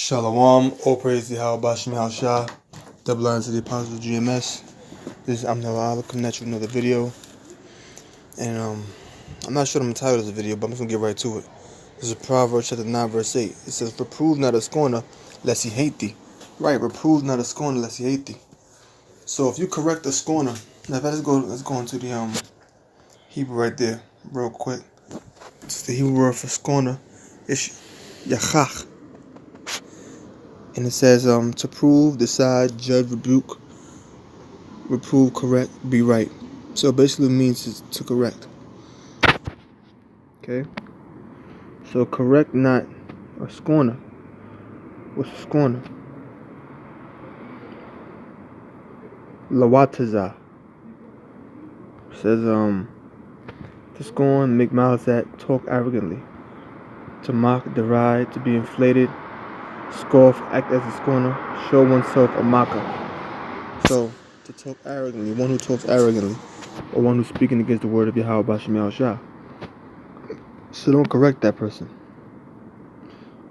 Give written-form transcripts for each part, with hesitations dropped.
Shalom, all praise to Yahweh Shem Shah, double honor to the apostles of GMS. This is I'm Noah, coming at you with another video. And I'm not sure I'm entitled of the video, but I'm just gonna get right to it. This is Proverbs chapter 9, verse 8. It says, "Reprove not a scorner, lest he hate thee." Right, reprove not a scorner, lest he hate thee. So if you correct a scorner, now let's go into the Hebrew right there, real quick. It's the Hebrew word for scorner. It's yachach. And it says, to prove, decide, judge, rebuke, reprove, correct, be right. So it basically means to correct. Okay? So correct not a scorner. What's a scorner? Lawataza. It says, to scorn, make mouths at, talk arrogantly. To mock, deride, to be inflated, scoff, act as a scorner, show oneself a mocker. So, to talk arrogantly, one who talks arrogantly, or one who's speaking against the word of Yahweh Bashim Shah. So don't correct that person.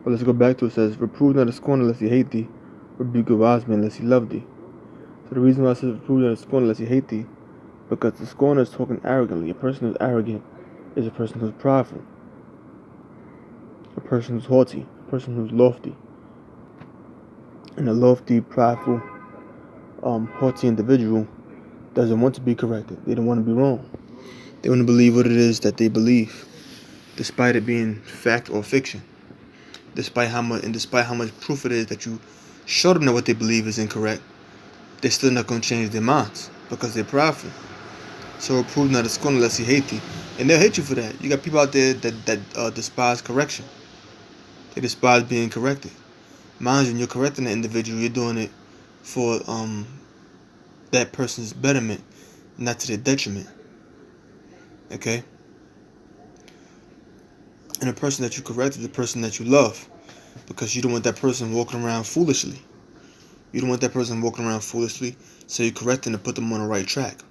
But let's go back to it. It says, reprove not a scorner lest he hate thee, rebuke a wise man lest he love thee. So the reason why I says reprove not a scorner lest he hate thee, because the scorner is talking arrogantly. A person who's arrogant is a person who's prideful, a person who's haughty, a person who's lofty. And a lofty, prideful, haughty individual doesn't want to be corrected. They don't want to be wrong. They want to believe what it is that they believe, despite it being fact or fiction. Despite how much proof it is that you show them that what they believe is incorrect, they're still not going to change their minds because they're prideful. So reprove not a scorner unless he hate thee, and they'll hate you for that. You got people out there that despise correction. They despise being corrected. Mind you, when you're correcting an individual, you're doing it for that person's betterment, not to their detriment. Okay? And the person that you correct is the person that you love, because you don't want that person walking around foolishly. You don't want that person walking around foolishly, so you correct them to put them on the right track.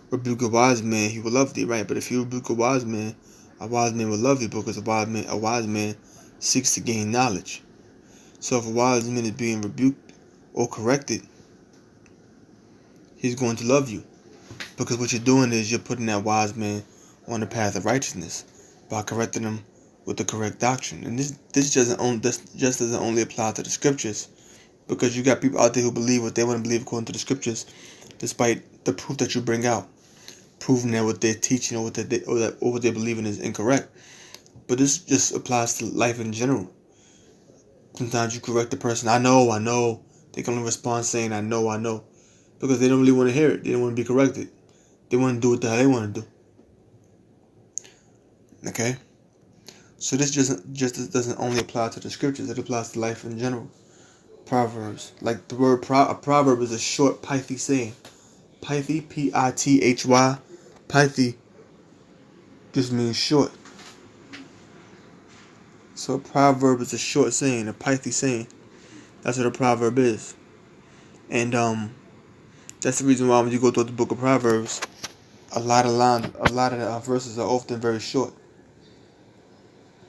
Rebuke a wise man, he will love thee, right? But if you rebuke a wise man will love you, because a wise man seeks to gain knowledge. So if a wise man is being rebuked or corrected, he's going to love you, because what you're doing is you're putting that wise man on the path of righteousness by correcting him with the correct doctrine. And this just doesn't only apply to the scriptures, because you got people out there who believe what they want to believe according to the scriptures, despite the proof that you bring out, proving that what they're teaching or what they're believing is incorrect. But this just applies to life in general. Sometimes you correct the person, I know. They can only respond saying, I know. Because they don't really want to hear it. They don't want to be corrected. They want to do what the hell they want to do. Okay? So this just doesn't only apply to the scriptures. It applies to life in general. Proverbs. Like the word a proverb is a short, pithy saying. Pithy, Pithy. Pithy just means short. So a proverb is a short saying, a pithy saying. That's what a proverb is. And that's the reason why when you go through the book of Proverbs, a lot of the verses are often very short.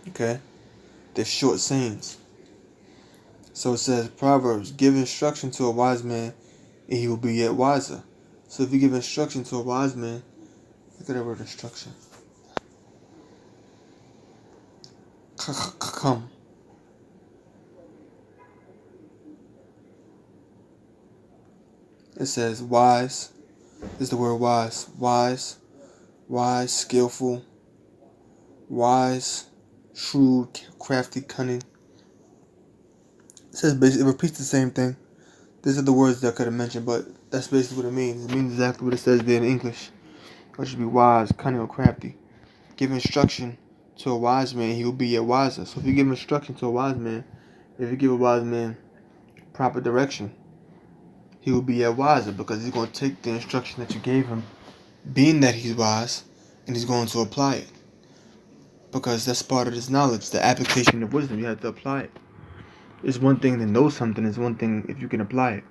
Okay? They're short sayings. So it says, Proverbs, give instruction to a wise man, and he will be yet wiser. So if you give instruction to a wise man, look at that word instruction. Come. It says wise is the word wise. Wise, skillful, wise, shrewd, crafty, cunning. It says basically, it repeats the same thing. These are the words that I could have mentioned, but that's basically what it means. It means exactly what it says there in English. Which should be wise, cunning, or crafty. Give instruction to a wise man, he will be yet wiser. So if you give instruction to a wise man, if you give a wise man proper direction, he will be yet wiser, because he's going to take the instruction that you gave him, being that he's wise, and he's going to apply it. Because that's part of his knowledge, the application of wisdom. You have to apply it. It's one thing to know something, it's one thing if you can apply it.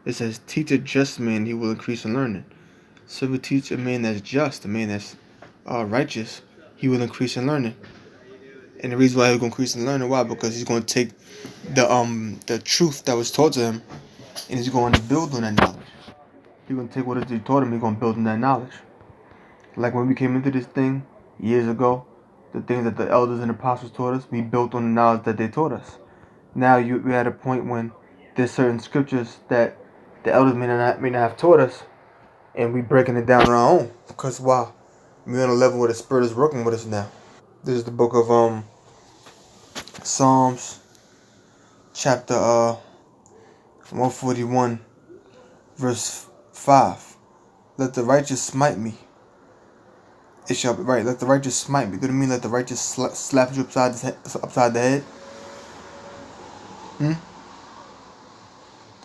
It says, teach a just man, he will increase in learning. So if you teach a man that's just, a man that's righteous, he will increase in learning. And the reason why he's gonna increase in learning, why? Because he's gonna take the truth that was taught to him, and he's going to build on that knowledge. He's gonna take what he taught him, he's gonna build on that knowledge. Like when we came into this thing years ago, the things that the elders and apostles taught us, we built on the knowledge that they taught us. Now we're at a point when there's certain scriptures that the elders may not have taught us, and we breaking it down on our own. Because why? We're on a level where the Spirit is working with us now. This is the book of Psalms, chapter 141, verse 5. Let the righteous smite me. It shall be right. Let the righteous smite me. Do it mean let the righteous slap you upside the head? Does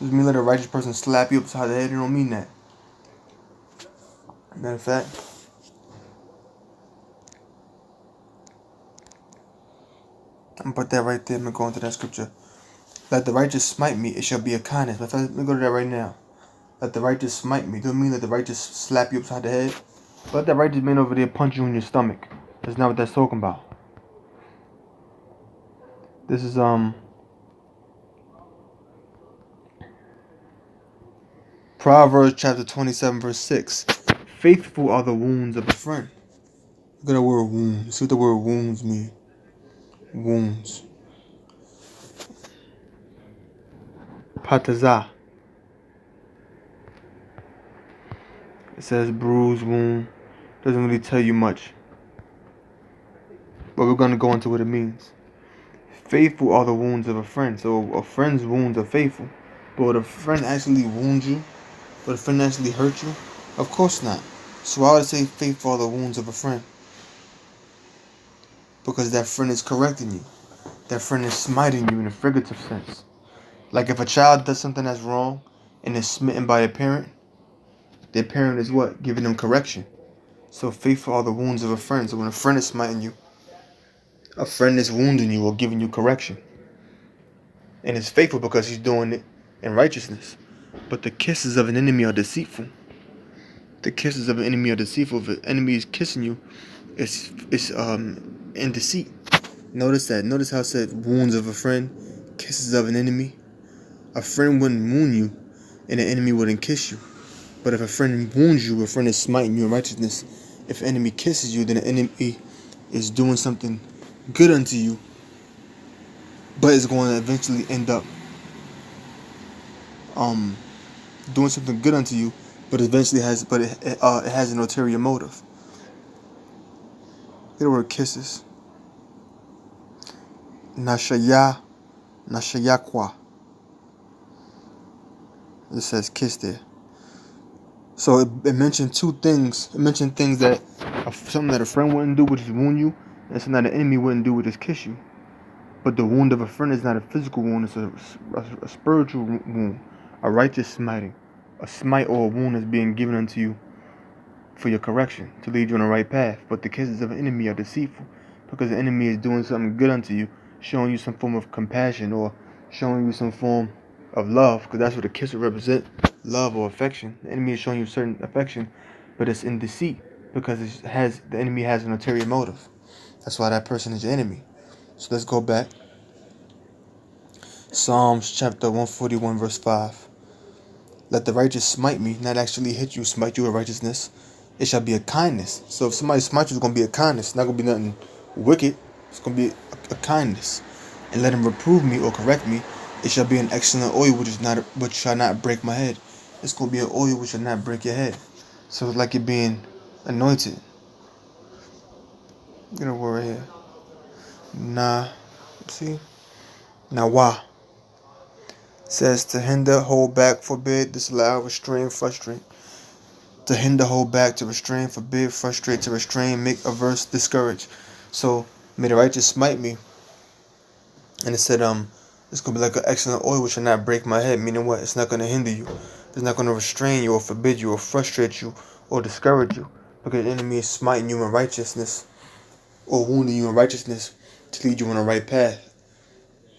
it mean let a righteous person slap you upside the head? It don't mean that. Matter of fact, I'm gonna put that right there. I'm gonna go into that scripture. Let the righteous smite me. It shall be a kindness. Let me go to that right now. Let the righteous smite me. Do it mean let the righteous slap you upside the head? Let that righteous man over there punch you in your stomach. That's not what that's talking about. This is Proverbs chapter 27, verse 6. Faithful are the wounds of a friend. Look at the word wounds. See what the word wounds mean. Wounds. Patazah. It says bruised wound. Doesn't really tell you much. But we're going to go into what it means. Faithful are the wounds of a friend. So a friend's wounds are faithful. But would a friend actually wound you? Would a friend actually hurt you? Of course not. So why would I say faithful are the wounds of a friend? Because that friend is correcting you. That friend is smiting you in a figurative sense. Like if a child does something that's wrong and is smitten by their parent is what? Giving them correction. So faithful are the wounds of a friend. So when a friend is smiting you, a friend is wounding you or giving you correction. And it's faithful because he's doing it in righteousness. But the kisses of an enemy are deceitful. The kisses of an enemy are deceitful. If an enemy is kissing you, it's in deceit. Notice that. Notice how it said wounds of a friend, kisses of an enemy. A friend wouldn't wound you, and an enemy wouldn't kiss you. But if a friend wounds you, a friend is smiting you in righteousness. If an enemy kisses you, then the enemy is doing something good unto you, but it's going to eventually end up doing something good unto you, but eventually it has an ulterior motive. Look at the word kisses. Nashayakwa. It says kiss there. So it mentioned two things. It mentioned things that something that a friend wouldn't do, which is wound you, and something that an enemy wouldn't do, which is kiss you. But the wound of a friend is not a physical wound; it's a spiritual wound, a righteous smiting. A smite or a wound is being given unto you for your correction, to lead you on the right path. But the kisses of an enemy are deceitful, because the enemy is doing something good unto you, showing you some form of compassion or showing you some form of love, because that's what a kiss would represent, love or affection. The enemy is showing you certain affection, but it's in deceit, because the enemy has an ulterior motive. That's why that person is your enemy. So let's go back. Psalms chapter 141, verse 5. Let the righteous smite me, not actually hit you, smite you with righteousness. It shall be a kindness. So if somebody smites you, it's going to be a kindness. It's not going to be nothing wicked. It's going to be a kindness. And let him reprove me or correct me. It shall be an excellent oil which shall not break my head. It's going to be an oil which shall not break your head. So it's like you're being anointed. Get a word right here. Nah. See? Now why? Says to hinder, hold back, forbid, disallow, restrain, frustrate. To hinder, hold back, to restrain, forbid, frustrate, to restrain, make, averse, discourage. So may the righteous smite me. And it said, it's gonna be like an excellent oil which will not break my head. Meaning what? It's not gonna hinder you. It's not gonna restrain you or forbid you or frustrate you or discourage you. Because the enemy is smiting you in righteousness or wounding you in righteousness to lead you on the right path,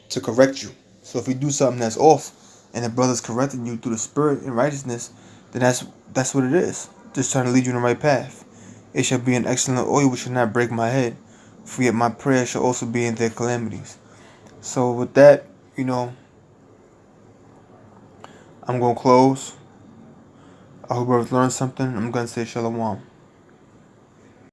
to correct you. So if you do something that's off and the brother's correcting you through the spirit and righteousness, then that's what it is. Just trying to lead you in the right path. It shall be an excellent oil which shall not break my head, For yet my prayer shall also be in their calamities. So with that, I'm gonna close. I hope you've learned something. I'm gonna say shalom.